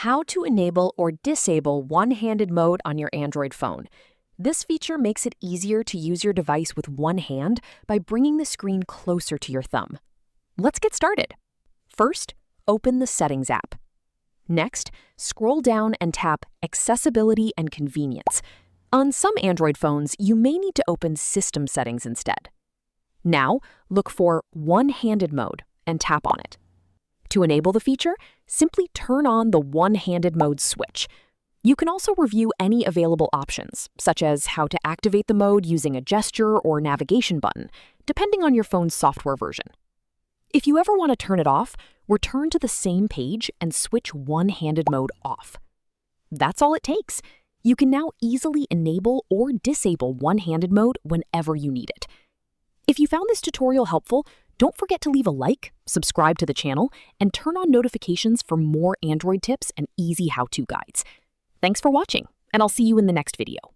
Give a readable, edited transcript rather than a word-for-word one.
how to enable or disable one-handed mode on your Android phone. This feature makes it easier to use your device with one hand by bringing the screen closer to your thumb. Let's get started. First, open the Settings app. Next, scroll down and tap Accessibility and Convenience. On some Android phones, you may need to open System Settings instead. Now, look for One-Handed Mode and tap on it. To enable the feature, simply turn on the one-handed mode switch. You can also review any available options, such as how to activate the mode using a gesture or navigation button, depending on your phone's software version. If you ever want to turn it off, return to the same page and switch one-handed mode off. That's all it takes. You can now easily enable or disable one-handed mode whenever you need it. If you found this tutorial helpful, don't forget to leave a like, subscribe to the channel, and turn on notifications for more Android tips and easy how-to guides. Thanks for watching, and I'll see you in the next video.